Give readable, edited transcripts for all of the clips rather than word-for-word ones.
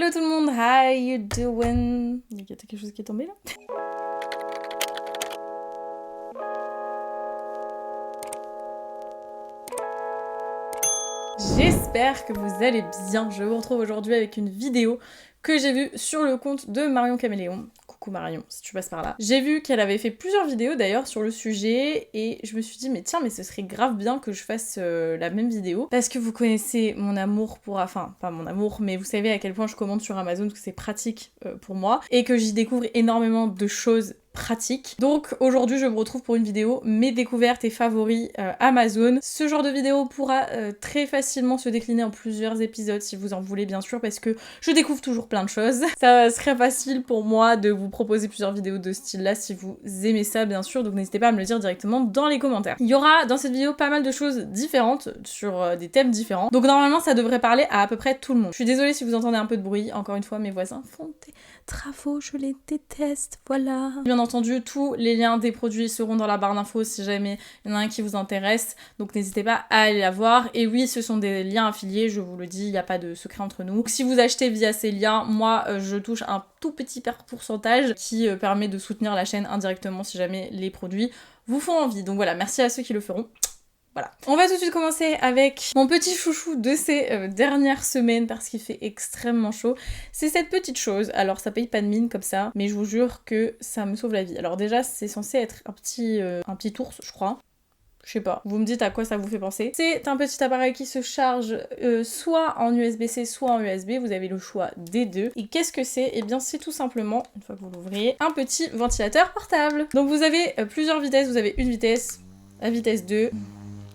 Hello tout le monde, how you doing? Il y a quelque chose qui est tombé là? J'espère que vous allez bien. Je vous retrouve aujourd'hui avec une vidéo que j'ai vue sur le compte de Marion Caméléon. Coucou Marion, si tu passes par là. J'ai vu qu'elle avait fait plusieurs vidéos d'ailleurs sur le sujet et je me suis dit mais tiens mais ce serait grave bien que je fasse la même vidéo parce que vous connaissez mon amour pour... Enfin, pas mon amour, mais vous savez à quel point je commande sur Amazon parce que c'est pratique pour moi et que j'y découvre énormément de choses pratique. Donc aujourd'hui je vous retrouve pour une vidéo mes découvertes et favoris Amazon. Ce genre de vidéo pourra très facilement se décliner en plusieurs épisodes si vous en voulez bien sûr parce que je découvre toujours plein de choses. Ça serait facile pour moi de vous proposer plusieurs vidéos de ce style là si vous aimez ça bien sûr, donc n'hésitez pas à me le dire directement dans les commentaires. Il y aura dans cette vidéo pas mal de choses différentes sur des thèmes différents, donc normalement ça devrait parler à peu près tout le monde. Je suis désolée si vous entendez un peu de bruit, encore une fois mes voisins font des travaux, je les déteste, voilà. Bien entendu, tous les liens des produits seront dans la barre d'infos si jamais il y en a un qui vous intéresse, donc n'hésitez pas à aller la voir. Et oui, ce sont des liens affiliés, je vous le dis, il n'y a pas de secret entre nous. Si vous achetez via ces liens, moi je touche un tout petit pourcentage qui permet de soutenir la chaîne indirectement si jamais les produits vous font envie. Donc voilà, merci à ceux qui le feront. Voilà. On va tout de suite commencer avec mon petit chouchou de ces dernières semaines parce qu'il fait extrêmement chaud. C'est cette petite chose. Alors ça paye pas de mine comme ça, mais je vous jure que ça me sauve la vie. Alors déjà c'est censé être un petit ours je crois. Je sais pas, vous me dites à quoi ça vous fait penser. C'est un petit appareil qui se charge soit en USB-C, soit en USB. Vous avez le choix des deux. Et qu'est-ce que c'est? Eh bien c'est tout simplement, une fois que vous l'ouvrez, un petit ventilateur portable. Donc vous avez plusieurs vitesses. Vous avez une vitesse, la vitesse 2...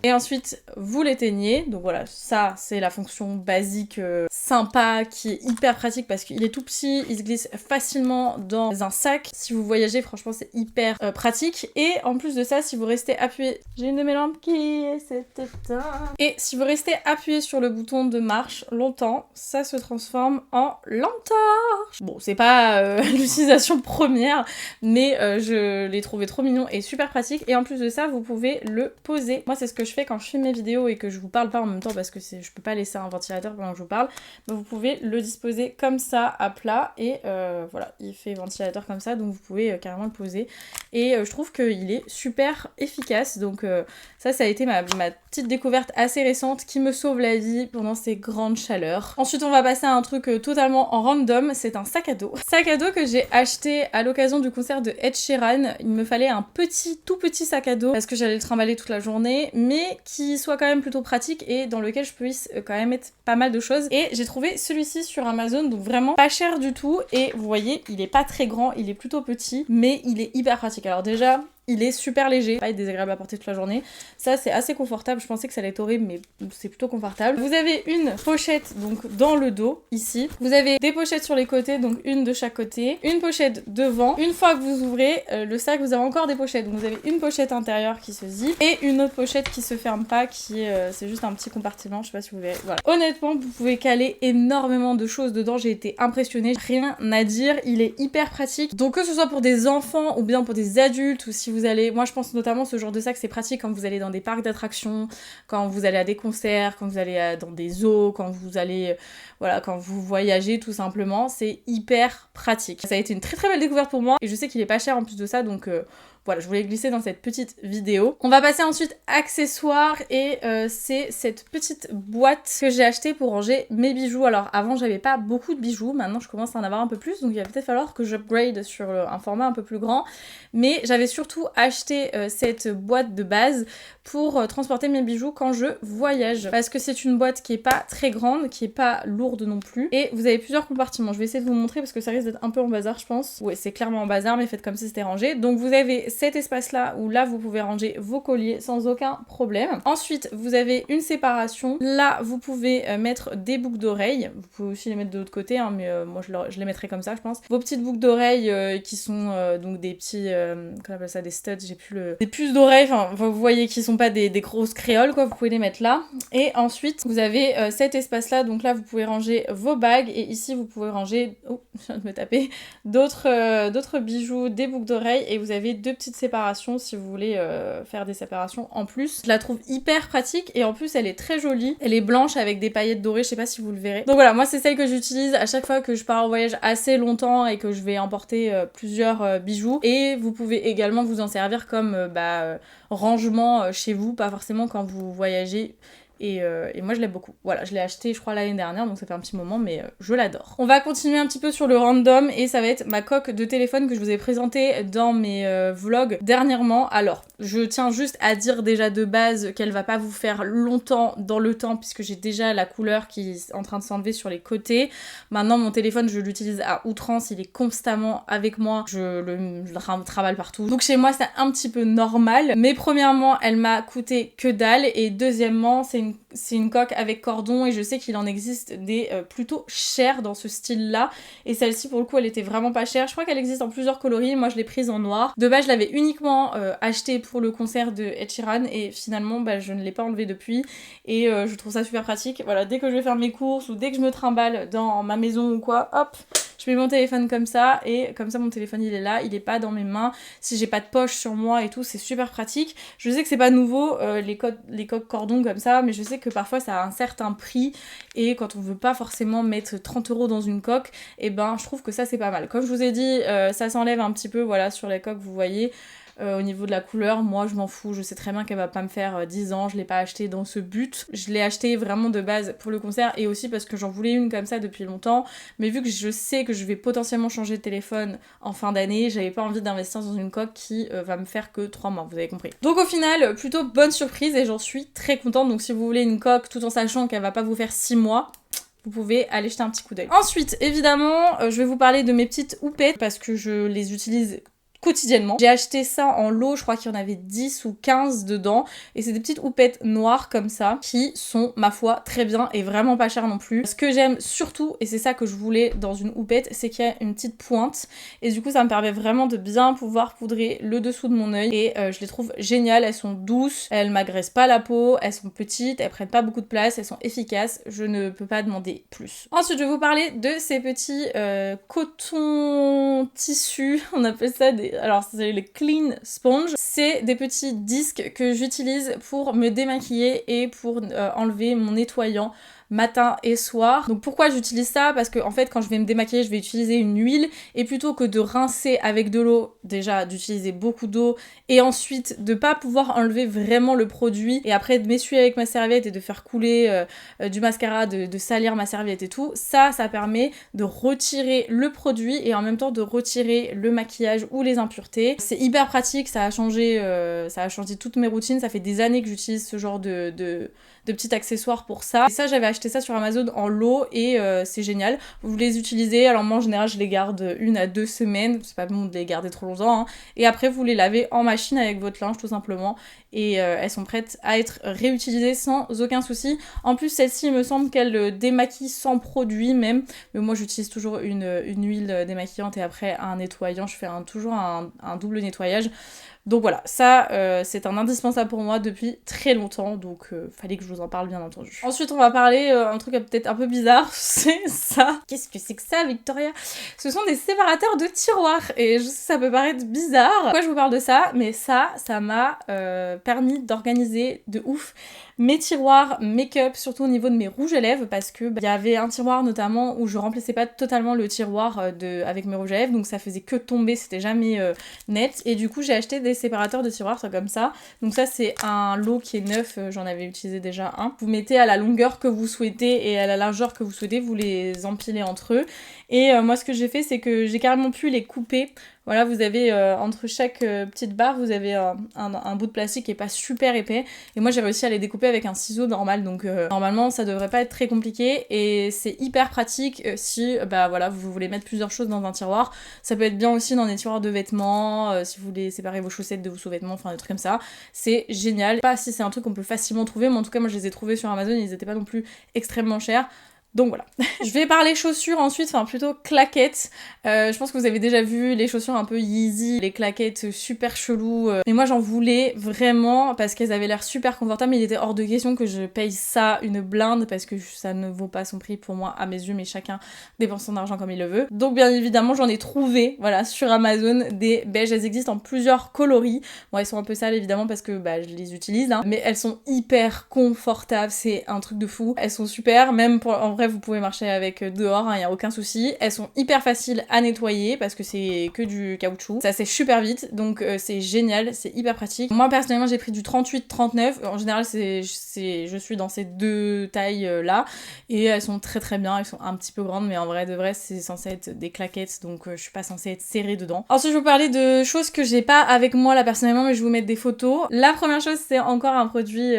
Et ensuite, vous l'éteignez. Donc voilà, ça, c'est la fonction basique sympa qui est hyper pratique parce qu'il est tout petit, il se glisse facilement dans un sac. Si vous voyagez, franchement, c'est hyper pratique. Et en plus de ça, si vous restez appuyé... J'ai une de mes lampes qui s'est éteinte. Et si vous restez appuyé sur le bouton de marche longtemps, ça se transforme en lampe torche. Bon, c'est pas l'utilisation première, mais je l'ai trouvé trop mignon et super pratique. Et en plus de ça, vous pouvez le poser. Moi, c'est ce que je fais quand je filme mes vidéos et que je vous parle pas en même temps parce que je peux pas laisser un ventilateur pendant que je vous parle, mais vous pouvez le disposer comme ça à plat et voilà, il fait ventilateur comme ça, donc vous pouvez carrément le poser et je trouve qu'il est super efficace, donc ça a été ma petite découverte assez récente qui me sauve la vie pendant ces grandes chaleurs. Ensuite on va passer à un truc totalement en random, c'est un sac à dos. Sac à dos que j'ai acheté à l'occasion du concert de Ed Sheeran. Il me fallait un tout petit sac à dos parce que j'allais le trimballer toute la journée, mais qui soit quand même plutôt pratique et dans lequel je puisse quand même mettre pas mal de choses. Et j'ai trouvé celui-ci sur Amazon, donc vraiment pas cher du tout. Et vous voyez, il est pas très grand, il est plutôt petit, mais il est hyper pratique. Alors déjà, il est super léger, pas désagréable à porter toute la journée. Ça, c'est assez confortable. Je pensais que ça allait être horrible, mais c'est plutôt confortable. Vous avez une pochette donc dans le dos, ici. Vous avez des pochettes sur les côtés, donc une de chaque côté. Une pochette devant. Une fois que vous ouvrez le sac, vous avez encore des pochettes. Donc vous avez une pochette intérieure qui se zip et une autre pochette qui se ferme pas, qui c'est juste un petit compartiment. Je sais pas si vous verrez. Voilà. Honnêtement, vous pouvez caler énormément de choses dedans. J'ai été impressionnée. Rien à dire. Il est hyper pratique. Donc que ce soit pour des enfants ou bien pour des adultes ou si vous allez... Moi je pense notamment ce genre de sac c'est pratique quand vous allez dans des parcs d'attractions, quand vous allez à des concerts, quand vous allez dans des zoos, quand vous allez... voilà, quand vous voyagez tout simplement, c'est hyper pratique. Ça a été une très belle découverte pour moi et je sais qu'il est pas cher en plus de ça, donc voilà, je voulais glisser dans cette petite vidéo. On va passer ensuite accessoires et c'est cette petite boîte que j'ai achetée pour ranger mes bijoux. Alors avant j'avais pas beaucoup de bijoux, maintenant je commence à en avoir un peu plus, donc il va peut-être falloir que j'upgrade sur un format un peu plus grand. Mais j'avais surtout acheté cette boîte de base pour transporter mes bijoux quand je voyage. Parce que c'est une boîte qui est pas très grande, qui est pas lourde non plus. Et vous avez plusieurs compartiments. Je vais essayer de vous montrer parce que ça risque d'être un peu en bazar je pense. Ouais, c'est clairement en bazar mais faites comme si c'était rangé. Donc vous avez cet espace là où là vous pouvez ranger vos colliers sans aucun problème. Ensuite vous avez une séparation. Là vous pouvez mettre des boucles d'oreilles. Vous pouvez aussi les mettre de l'autre côté hein, mais moi je les mettrai comme ça je pense. Vos petites boucles d'oreilles qui sont donc des petits... qu'on appelle ça des studs, j'ai plus le... des puces d'oreilles, enfin vous voyez qu'ils sont pas des grosses créoles quoi, vous pouvez les mettre là. Et ensuite vous avez cet espace là, donc là vous pouvez ranger vos bagues et ici vous pouvez ranger... Oh, je viens de me taper. D'autres bijoux, des boucles d'oreilles et vous avez deux petites séparations si vous voulez faire des séparations en plus. Je la trouve hyper pratique et en plus elle est très jolie. Elle est blanche avec des paillettes dorées, je sais pas si vous le verrez. Donc voilà, moi c'est celle que j'utilise à chaque fois que je pars en voyage assez longtemps et que je vais emporter plusieurs bijoux. Et vous pouvez également vous en servir comme rangement chez vous, pas forcément quand vous voyagez. Et moi je l'aime beaucoup. Voilà, je l'ai acheté je crois l'année dernière, donc ça fait un petit moment, mais je l'adore. On va continuer un petit peu sur le random et ça va être ma coque de téléphone que je vous ai présentée dans mes vlogs dernièrement. Alors, je tiens juste à dire déjà de base qu'elle va pas vous faire longtemps dans le temps puisque j'ai déjà la couleur qui est en train de s'enlever sur les côtés. Maintenant mon téléphone je l'utilise à outrance, il est constamment avec moi, je le travaille partout. Donc chez moi c'est un petit peu normal, mais premièrement elle m'a coûté que dalle et deuxièmement c'est une coque avec cordon et je sais qu'il en existe des plutôt chères dans ce style-là. Et celle-ci, pour le coup, elle était vraiment pas chère. Je crois qu'elle existe en plusieurs coloris. Moi, je l'ai prise en noir. De base, je l'avais uniquement achetée pour le concert de Ed Sheeran et finalement, je ne l'ai pas enlevée depuis. Et je trouve ça super pratique. Voilà, dès que je vais faire mes courses ou dès que je me trimballe dans ma maison ou quoi, hop, je mets mon téléphone comme ça et comme ça mon téléphone il est là, il est pas dans mes mains. Si j'ai pas de poche sur moi et tout, c'est super pratique. Je sais que c'est pas nouveau les coques cordon comme ça, mais je sais que parfois ça a un certain prix et quand on veut pas forcément mettre 30 € dans une coque, et je trouve que ça c'est pas mal. Comme je vous ai dit, ça s'enlève un petit peu, voilà, sur les coques vous voyez. Au niveau de la couleur, moi je m'en fous, je sais très bien qu'elle va pas me faire 10 ans, je l'ai pas acheté dans ce but. Je l'ai acheté vraiment de base pour le concert et aussi parce que j'en voulais une comme ça depuis longtemps, mais vu que je sais que je vais potentiellement changer de téléphone en fin d'année, j'avais pas envie d'investir dans une coque qui va me faire que 3 mois, vous avez compris. Donc au final, plutôt bonne surprise et j'en suis très contente, donc si vous voulez une coque tout en sachant qu'elle va pas vous faire 6 mois, vous pouvez aller jeter un petit coup d'œil. Ensuite, évidemment, je vais vous parler de mes petites houppettes parce que je les utilise quotidiennement. J'ai acheté ça en lot, je crois qu'il y en avait 10 ou 15 dedans et c'est des petites houpettes noires comme ça qui sont ma foi très bien et vraiment pas chères non plus. Ce que j'aime surtout, et c'est ça que je voulais dans une houppette, c'est qu'il y a une petite pointe et du coup ça me permet vraiment de bien pouvoir poudrer le dessous de mon œil et je les trouve géniales, elles sont douces, elles m'agressent pas la peau, elles sont petites, elles prennent pas beaucoup de place, elles sont efficaces, je ne peux pas demander plus. Ensuite je vais vous parler de ces petits coton tissus, on appelle ça alors c'est les clean sponge, c'est des petits disques que j'utilise pour me démaquiller et pour enlever mon nettoyant matin et soir. Donc pourquoi j'utilise ça? Parce que en fait quand je vais me démaquiller je vais utiliser une huile et plutôt que de rincer avec de l'eau, déjà d'utiliser beaucoup d'eau et ensuite de pas pouvoir enlever vraiment le produit et après de m'essuyer avec ma serviette et de faire couler du mascara, de salir ma serviette et tout, ça permet de retirer le produit et en même temps de retirer le maquillage ou les impuretés. C'est hyper pratique, ça a changé toutes mes routines, ça fait des années que j'utilise ce genre de petits accessoires pour ça. Et ça j'avais acheté ça sur Amazon en lot et c'est génial. Vous les utilisez, alors moi en général je les garde 1 à 2 semaines, c'est pas bon de les garder trop longtemps, hein. Et après vous les lavez en machine avec votre linge tout simplement et elles sont prêtes à être réutilisées sans aucun souci. En plus celle-ci il me semble qu'elle démaquille sans produit même, mais moi j'utilise toujours une huile démaquillante et après un nettoyant, je fais toujours un double nettoyage. Donc voilà, ça c'est un indispensable pour moi depuis très longtemps, donc fallait que je vous en parle bien entendu. Ensuite on va parler un truc peut-être un peu bizarre, c'est ça. Qu'est-ce que c'est que ça Victoria? Ce sont des séparateurs de tiroirs et je sais que ça peut paraître bizarre. Pourquoi je vous parle de ça? Mais ça m'a permis d'organiser de ouf mes tiroirs make-up, surtout au niveau de mes rouges à lèvres parce que il y avait un tiroir notamment où je remplissais pas totalement le tiroir avec mes rouges à lèvres, donc ça faisait que tomber, c'était jamais net et du coup j'ai acheté des séparateurs de tiroirs comme ça. Donc ça c'est un lot qui est neuf, j'en avais utilisé déjà un. Vous mettez à la longueur que vous souhaitez et à la largeur que vous souhaitez, vous les empilez entre eux et moi ce que j'ai fait c'est que j'ai carrément pu les couper. Voilà, vous avez entre chaque petite barre, vous avez un bout de plastique qui est pas super épais. Et moi j'ai réussi à les découper avec un ciseau normal, donc normalement ça devrait pas être très compliqué. Et c'est hyper pratique si voilà, vous voulez mettre plusieurs choses dans un tiroir. Ça peut être bien aussi dans des tiroirs de vêtements, si vous voulez séparer vos chaussettes de vos sous-vêtements, enfin des trucs comme ça. C'est génial. Pas si c'est un truc qu'on peut facilement trouver, mais en tout cas moi je les ai trouvés sur Amazon, ils étaient pas non plus extrêmement chers. Donc voilà. Je vais parler chaussures ensuite, enfin plutôt claquettes. Je pense que vous avez déjà vu les chaussures un peu Yeezy, les claquettes super cheloues. Mais moi j'en voulais vraiment parce qu'elles avaient l'air super confortables. Mais il était hors de question que je paye ça une blinde parce que ça ne vaut pas son prix pour moi à mes yeux, mais chacun dépense son argent comme il le veut. Donc bien évidemment j'en ai trouvé, voilà, sur Amazon des beiges. Elles existent en plusieurs coloris. Bon, elles sont un peu sales évidemment parce que bah, je les utilise, hein. Mais elles sont hyper confortables, c'est un truc de fou. Elles sont super, même pour en vrai vous pouvez marcher avec dehors, hein, y a aucun souci. Elles sont hyper faciles à nettoyer parce que c'est que du caoutchouc. Ça sèche super vite, donc c'est génial, c'est hyper pratique. Moi personnellement j'ai pris du 38-39. En général je suis dans ces deux tailles là et elles sont très très bien. Elles sont un petit peu grandes, mais en vrai de vrai c'est censé être des claquettes, donc je suis pas censée être serrée dedans. Ensuite je vais vous parler de choses que j'ai pas avec moi là personnellement, mais je vais vous mettre des photos. La première chose c'est encore un produit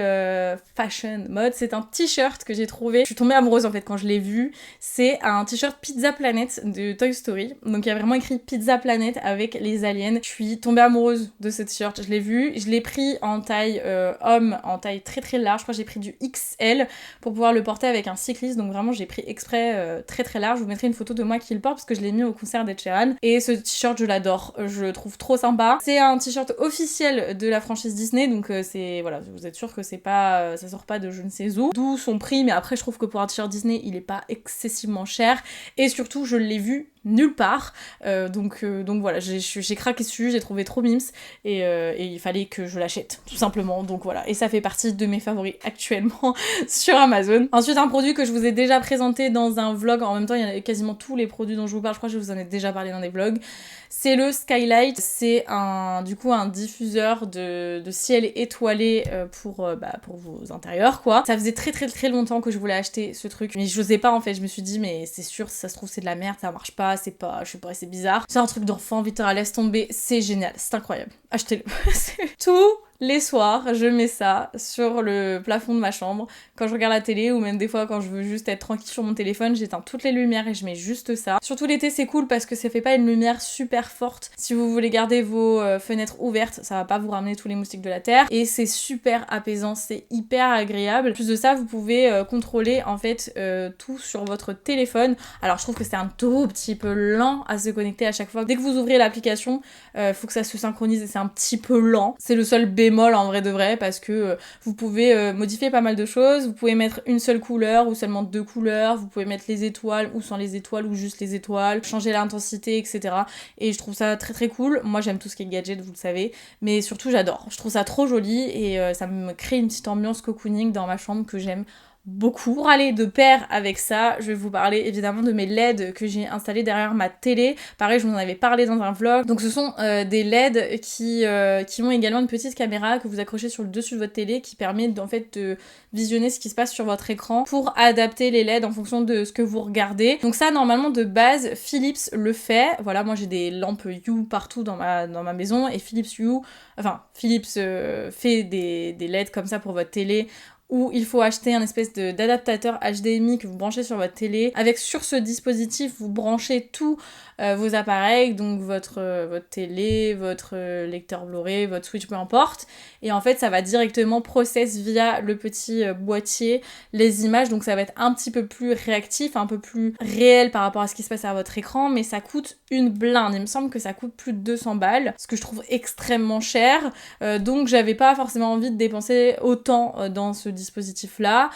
fashion mode, c'est un t-shirt que j'ai trouvé. Je suis tombée amoureuse en fait quand je l'ai vu. C'est un t-shirt Pizza Planet de Toy Story. Donc il y a vraiment écrit Pizza Planet avec les aliens. Je suis tombée amoureuse de ce t-shirt. Je l'ai vu, je l'ai pris en taille homme, en taille très très large. Je crois que j'ai pris du XL pour pouvoir le porter avec un cycliste. Donc vraiment j'ai pris exprès très très large. Je vous mettrai une photo de moi qui le porte parce que je l'ai mis au concert d'Ed Sheeran. Et ce t-shirt je l'adore. Je le trouve trop sympa. C'est un t-shirt officiel de la franchise Disney. Donc c'est voilà, vous êtes sûr que c'est pas ça sort pas de je ne sais où. D'où son prix, mais après je trouve que pour un t-shirt Disney il est pas excessivement cher et surtout je l'ai vu nulle part, donc voilà, j'ai craqué dessus, j'ai trouvé trop mimes et il fallait que je l'achète tout simplement, donc voilà, et ça fait partie de mes favoris actuellement sur Amazon. Ensuite un produit que je vous ai déjà présenté dans un vlog, en même temps il y a quasiment tous les produits dont je vous parle, je crois que je vous en ai déjà parlé dans des vlogs, c'est le Skylight. C'est du coup un diffuseur de ciel étoilé pour vos intérieurs quoi. Ça faisait très très très longtemps que je voulais acheter ce truc, mais j'osais pas en fait, je me suis dit mais c'est sûr, si ça se trouve c'est de la merde, ça marche pas, c'est pas, je sais pas, c'est bizarre. C'est un truc d'enfant, Victoria laisse tomber, c'est génial, c'est incroyable. Achetez-le. Tout les soirs, je mets ça sur le plafond de ma chambre. Quand je regarde la télé ou même des fois quand je veux juste être tranquille sur mon téléphone, j'éteins toutes les lumières et je mets juste ça. Surtout l'été, c'est cool parce que ça fait pas une lumière super forte. Si vous voulez garder vos fenêtres ouvertes, ça va pas vous ramener tous les moustiques de la terre. Et c'est super apaisant, c'est hyper agréable. En plus de ça, vous pouvez contrôler en fait tout sur votre téléphone. Alors je trouve que c'est un tout petit peu lent à se connecter à chaque fois. Dès que vous ouvrez l'application, faut que ça se synchronise et c'est un petit peu lent. C'est le seul bémol en vrai de vrai parce que vous pouvez modifier pas mal de choses. Vous pouvez mettre une seule couleur ou seulement deux couleurs. Vous pouvez mettre les étoiles ou sans les étoiles ou juste les étoiles. Changer l'intensité, etc. Et je trouve ça très très cool. Moi j'aime tout ce qui est gadget, vous le savez. Mais surtout j'adore. Je trouve ça trop joli et ça me crée une petite ambiance cocooning dans ma chambre que j'aime beaucoup. Pour aller de pair avec ça, je vais vous parler évidemment de mes LED que j'ai installés derrière ma télé. Pareil, je vous en avais parlé dans un vlog. Donc ce sont des LED qui ont également une petite caméra que vous accrochez sur le dessus de votre télé qui permet en fait de visionner ce qui se passe sur votre écran pour adapter les LED en fonction de ce que vous regardez. Donc ça, normalement, de base, Philips le fait. Voilà, moi j'ai des lampes Hue partout dans ma maison et Philips fait des LED comme ça pour votre télé où il faut acheter un espèce d'adaptateur HDMI que vous branchez sur votre télé. Avec sur ce dispositif, vous branchez tous vos appareils, donc votre télé, votre lecteur Blu-ray, votre Switch, peu importe. Et en fait, ça va directement process via le petit boîtier les images, donc ça va être un petit peu plus réactif, un peu plus réel par rapport à ce qui se passe à votre écran, mais ça coûte une blinde. Il me semble que ça coûte plus de 200 balles, ce que je trouve extrêmement cher. Donc j'avais pas forcément envie de dépenser autant dans ce dispositif là,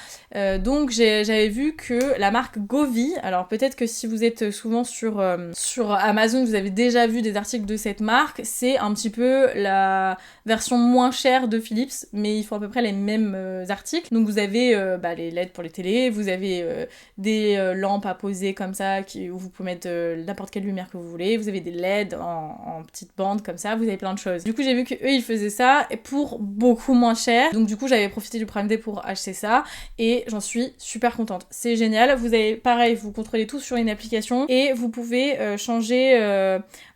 donc j'avais vu que la marque Govee, alors peut-être que si vous êtes souvent sur Amazon vous avez déjà vu des articles de cette marque, c'est un petit peu la version moins chère de Philips, mais ils font à peu près les mêmes articles. Donc vous avez les LED pour les télés, vous avez des lampes à poser comme ça où vous pouvez mettre n'importe quelle lumière que vous voulez, vous avez des LED en petites bandes comme ça, vous avez plein de choses. Du coup j'ai vu qu'eux ils faisaient ça pour beaucoup moins cher, donc du coup j'avais profité du Prime Day pour acheter ça et j'en suis super contente. C'est génial, vous avez pareil, vous contrôlez tout sur une application et vous pouvez changer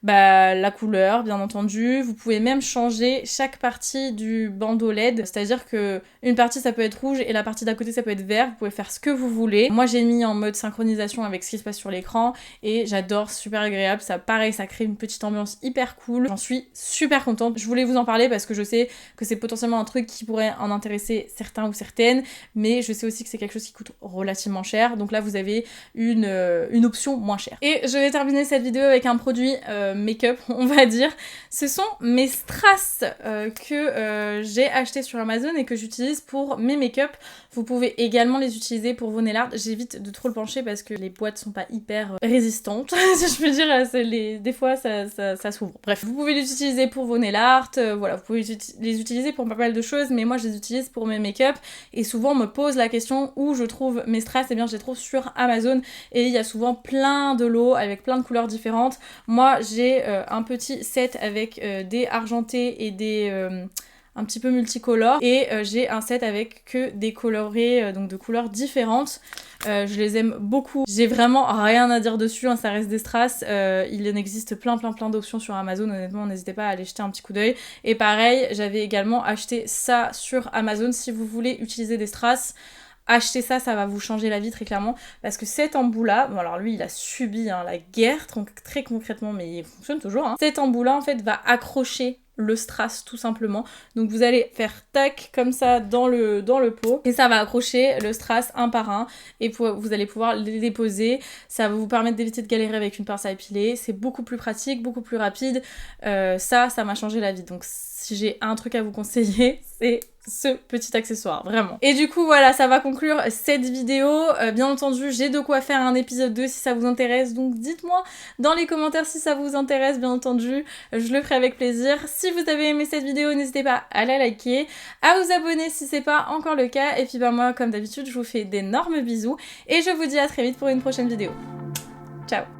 la couleur bien entendu, vous pouvez même changer chaque partie du bandeau LED, c'est-à-dire que une partie ça peut être rouge et la partie d'à côté ça peut être vert, vous pouvez faire ce que vous voulez. Moi j'ai mis en mode synchronisation avec ce qui se passe sur l'écran et j'adore, super agréable, ça pareil, ça crée une petite ambiance hyper cool, j'en suis super contente. Je voulais vous en parler parce que je sais que c'est potentiellement un truc qui pourrait en intéresser certains ou certaines certaine, mais je sais aussi que c'est quelque chose qui coûte relativement cher, donc là vous avez une option moins chère. Et je vais terminer cette vidéo avec un produit make-up, on va dire. Ce sont mes strass que j'ai acheté sur Amazon et que j'utilise pour mes make-up. Vous pouvez également les utiliser pour vos nail art. J'évite de trop le pencher parce que les boîtes sont pas hyper résistantes, si je peux dire, des fois ça s'ouvre. Bref, vous pouvez les utiliser pour vos nail art, voilà, vous pouvez les utiliser pour pas mal de choses, mais moi je les utilise pour mes make-up et souvent on me pose la question où je trouve mes strass. Et bien je les trouve sur Amazon et il y a souvent plein de lots avec plein de couleurs différentes. Moi j'ai un petit set avec des argentés et des un petit peu multicolores et j'ai un set avec que des colorés donc de couleurs différentes. Je les aime beaucoup. J'ai vraiment rien à dire dessus, hein, ça reste des strass. Il en existe plein d'options sur Amazon, honnêtement n'hésitez pas à aller jeter un petit coup d'œil. Et pareil, j'avais également acheté ça sur Amazon. Si vous voulez utiliser des strass, achetez ça, ça va vous changer la vie très clairement, parce que cet embout là, bon alors lui il a subi la guerre très concrètement, mais il fonctionne toujours, hein. Cet embout là en fait va accrocher le strass tout simplement, donc vous allez faire tac comme ça dans le pot et ça va accrocher le strass un par un et vous allez pouvoir les déposer. Ça va vous permettre d'éviter de galérer avec une pince à épiler, c'est beaucoup plus pratique, beaucoup plus rapide. Ça m'a changé la vie, donc si j'ai un truc à vous conseiller, c'est ce petit accessoire, vraiment. Et du coup voilà, ça va conclure cette vidéo. Bien entendu, j'ai de quoi faire un épisode 2 si ça vous intéresse, donc dites-moi dans les commentaires si ça vous intéresse, bien entendu, je le ferai avec plaisir. Si vous avez aimé cette vidéo, n'hésitez pas à la liker, à vous abonner si c'est pas encore le cas, et puis bah moi, comme d'habitude, je vous fais d'énormes bisous, et je vous dis à très vite pour une prochaine vidéo. Ciao!